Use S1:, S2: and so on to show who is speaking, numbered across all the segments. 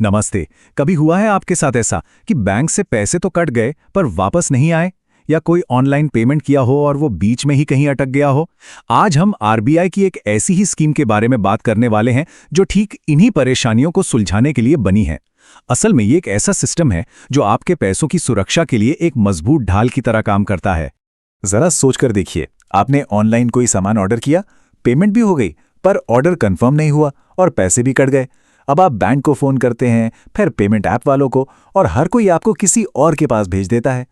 S1: नमस्ते। कभी हुआ है आपके साथ ऐसा कि बैंक से पैसे तो कट गए पर वापस नहीं आए, या कोई ऑनलाइन पेमेंट किया हो और वो बीच में ही कहीं अटक गया हो? आज हम आरबीआई की एक ऐसी ही स्कीम के बारे में बात करने वाले हैं जो ठीक इन्हीं परेशानियों को सुलझाने के लिए बनी है। असल में ये एक ऐसा सिस्टम है जो आपके पैसों की सुरक्षा के लिए एक मजबूत ढाल की तरह काम करता है।
S2: जरा सोचकर देखिए, आपने ऑनलाइन कोई सामान ऑर्डर किया, पेमेंट भी हो गई, पर ऑर्डर कंफर्म नहीं हुआ और पैसे भी कट गए। अब आप बैंक को फोन करते हैं, फिर पेमेंट ऐप वालों को, और हर कोई आपको किसी और के पास भेज देता है।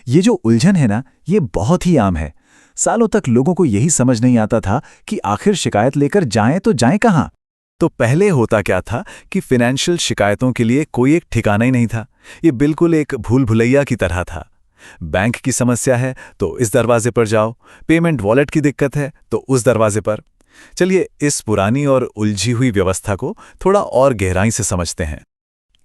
S2: ये जो उलझन है ना, ये बहुत ही आम है। सालों तक लोगों को यही समझ नहीं आता था कि आखिर शिकायत लेकर जाएं तो जाएं कहां।
S3: तो पहले होता क्या था कि फाइनेंशियल शिकायतों के लिए कोई एक ठिकाना ही नहीं था। ये बिल्कुल एक भूल भुलैया की तरह था। बैंक की समस्या है तो इस दरवाजे पर जाओ, पेमेंट वॉलेट की दिक्कत है तो उस दरवाजे पर। चलिए इस पुरानी और उलझी हुई व्यवस्था को थोड़ा और गहराई से समझते हैं।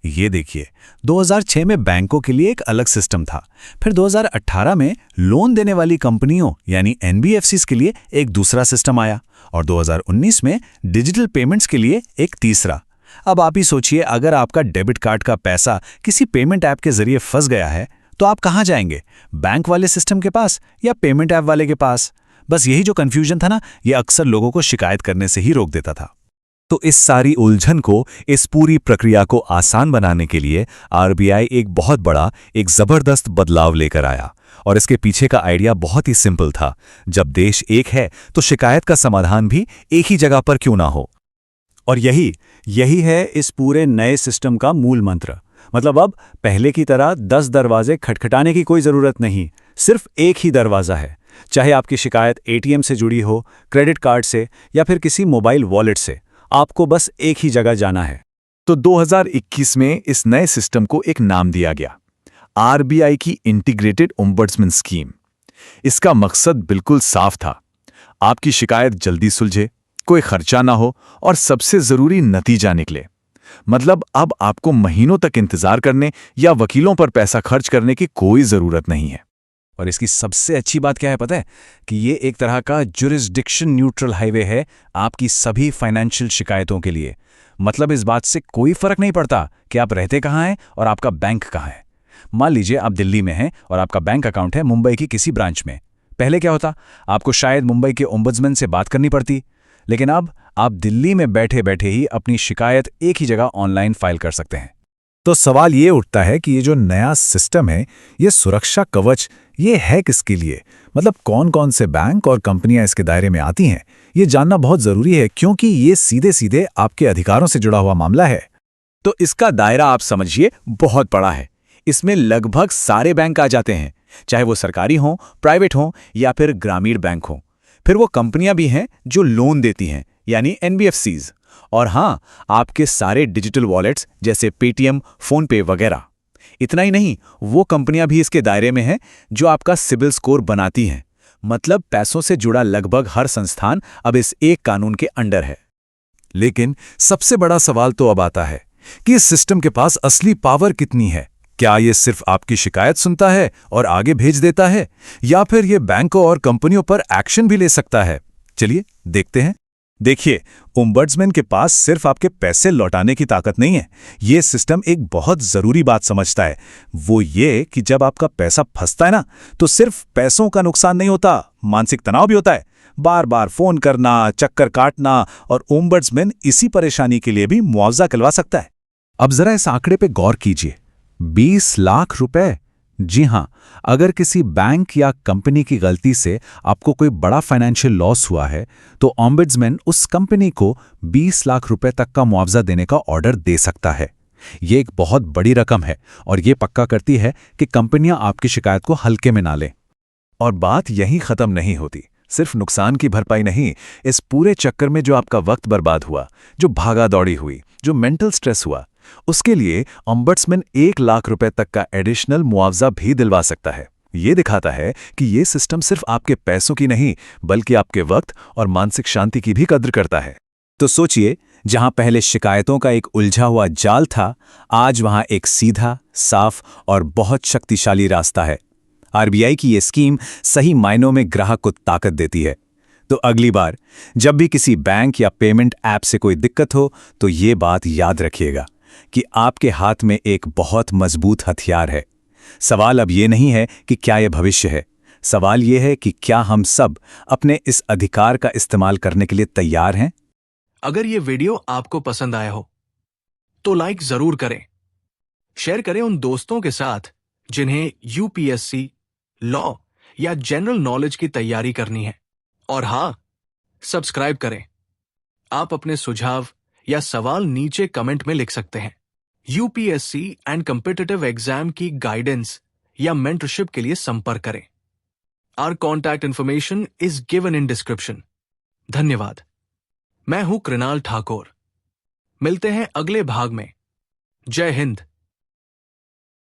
S3: ये देखिए, 2006 में बैंकों के लिए एक अलग सिस्टम था। फिर 2018 में लोन देने वाली कंपनियों यानी एनबीएफसीज के लिए एक दूसरा सिस्टम आया, और 2019 में डिजिटल पेमेंट्स के लिए एक तीसरा। अब आप ही सोचिए, अगर आपका डेबिट कार्ड का पैसा किसी पेमेंट ऐप के जरिए फंस गया है तो आप कहाँ जाएंगे? बैंक वाले सिस्टम के पास या पेमेंट ऐप वाले के पास? बस यही जो कंफ्यूजन था ना, ये अक्सर लोगों को शिकायत करने से ही रोक देता था।
S2: तो इस सारी उलझन को, इस पूरी प्रक्रिया को आसान बनाने के लिए आरबीआई एक बहुत बड़ा, एक जबरदस्त बदलाव लेकर आया। और इसके पीछे का आइडिया बहुत ही सिंपल था। जब देश एक है तो शिकायत का समाधान भी एक ही जगह पर क्यों ना हो।
S3: और यही है इस पूरे नए सिस्टम का मूल मंत्र। मतलब अब पहले की तरह 10 दरवाजे खटखटाने की कोई जरूरत नहीं, सिर्फ एक ही दरवाजा है। चाहे आपकी शिकायत एटीएम से जुड़ी हो, क्रेडिट कार्ड से, या फिर किसी मोबाइल वॉलेट से, आपको बस एक ही जगह जाना है।
S2: तो 2021 में इस नए सिस्टम को एक नाम दिया गया, आरबीआई की इंटीग्रेटेड ओम्बड्समैन स्कीम। इसका मकसद बिल्कुल साफ था, आपकी शिकायत जल्दी सुलझे, कोई खर्चा ना हो और सबसे जरूरी नतीजा निकले। मतलब अब आपको महीनों तक इंतजार करने या वकीलों पर पैसा खर्च करने की कोई जरूरत नहीं है।
S3: और इसकी सबसे अच्छी बात क्या है पता है? कि ये एक तरह का जुरिस्डिक्शन न्यूट्रल हाईवे है आपकी सभी फाइनेंशियल शिकायतों के लिए। मतलब इस बात से कोई फर्क नहीं पड़ता कि आप रहते कहाँ हैं और आपका बैंक कहाँ है। मान लीजिए आप दिल्ली में हैं और आपका बैंक अकाउंट है मुंबई की किसी ब्रांच में। पहले क्या होता, आपको शायद मुंबई के ओम्बड्समैन से बात करनी पड़ती, लेकिन अब आप दिल्ली में बैठे बैठे ही अपनी शिकायत एक ही जगह ऑनलाइन फाइल कर सकते हैं।
S2: तो सवाल ये उठता है कि ये जो नया सिस्टम है, ये सुरक्षा कवच, ये है किसके लिए? मतलब कौन कौन से बैंक और कंपनियां इसके दायरे में आती हैं? ये जानना बहुत जरूरी है, क्योंकि ये सीधे सीधे आपके अधिकारों से जुड़ा हुआ मामला है।
S3: तो इसका दायरा आप समझिए बहुत बड़ा है। इसमें लगभग सारे बैंक आ जाते हैं, चाहे वो सरकारी हों, प्राइवेट हों या फिर ग्रामीण बैंक हों। फिर वो कंपनियां भी हैं जो लोन देती हैं, यानी एनबीएफसीज। और हाँ, आपके सारे डिजिटल वॉलेट्स जैसे पेटीएम, फोनपे वगैरह। इतना ही नहीं, वो कंपनियां भी इसके दायरे में हैं जो आपका सिबिल स्कोर बनाती हैं। मतलब पैसों से जुड़ा लगभग हर संस्थान अब इस एक कानून के अंडर है।
S2: लेकिन सबसे बड़ा सवाल तो अब आता है कि इस सिस्टम के पास असली पावर कितनी है? क्या ये सिर्फ आपकी शिकायत सुनता है और आगे भेज देता है, या फिर ये बैंकों और कंपनियों पर एक्शन भी ले सकता है? चलिए देखते हैं।
S3: देखिए, ओम्बड्समैन के पास सिर्फ आपके पैसे लौटाने की ताकत नहीं है। ये सिस्टम एक बहुत जरूरी बात समझता है, वो ये कि जब आपका पैसा फंसता है ना, तो सिर्फ पैसों का नुकसान नहीं होता, मानसिक तनाव भी होता है। बार बार फोन करना, चक्कर काटना, और ओम्बड्समैन इसी परेशानी के लिए भी मुआवजा दिलवा सकता है।
S2: अब जरा इस आंकड़े पे गौर कीजिए, 20 लाख रुपए। जी हां, अगर किसी बैंक या कंपनी की गलती से आपको कोई बड़ा फाइनेंशियल लॉस हुआ है, तो ओम्बड्समैन उस कंपनी को 20 लाख रुपए तक का मुआवजा देने का ऑर्डर दे सकता है। ये एक बहुत बड़ी रकम है, और ये पक्का करती है कि कंपनियां आपकी शिकायत को हल्के में ना लें।
S3: और बात यहीं खत्म नहीं होती। सिर्फ नुकसान की भरपाई नहीं, इस पूरे चक्कर में जो आपका वक्त बर्बाद हुआ, जो भागा दौड़ी हुई, जो मेंटल स्ट्रेस हुआ, उसके लिए ओम्बड्समैन 1 लाख रुपए तक का एडिशनल मुआवजा भी दिलवा सकता है। ये दिखाता है कि ये सिस्टम सिर्फ आपके पैसों की नहीं, बल्कि आपके वक्त और मानसिक शांति की भी कद्र करता है।
S1: तो सोचिए, जहां पहले शिकायतों का एक उलझा हुआ जाल था, आज वहां एक सीधा, साफ और बहुत शक्तिशाली रास्ता है। आरबीआई की ये स्कीम सही मायनों में ग्राहक को ताकत देती है। तो अगली बार जब भी किसी बैंक या पेमेंट ऐप से कोई दिक्कत हो, तो ये बात याद रखिएगा कि आपके हाथ में एक बहुत मजबूत हथियार है। सवाल अब ये नहीं है कि क्या यह भविष्य है, सवाल ये है कि क्या हम सब अपने इस अधिकार का इस्तेमाल करने के लिए तैयार हैं।
S4: अगर ये वीडियो आपको पसंद आया हो तो लाइक जरूर करें, शेयर करें उन दोस्तों के साथ जिन्हें यूपीएससी, लॉ या जनरल नॉलेज की तैयारी करनी है। और हां, सब्सक्राइब करें। आप अपने सुझाव या सवाल नीचे कमेंट में लिख सकते हैं। यूपीएससी एंड कॉम्पिटिटिव एग्जाम की गाइडेंस या मेंटरशिप के लिए संपर्क करें। Our contact information is given in description. धन्यवाद। मैं हूं कृणाल ठाकुर। मिलते हैं अगले भाग में। जय हिंद।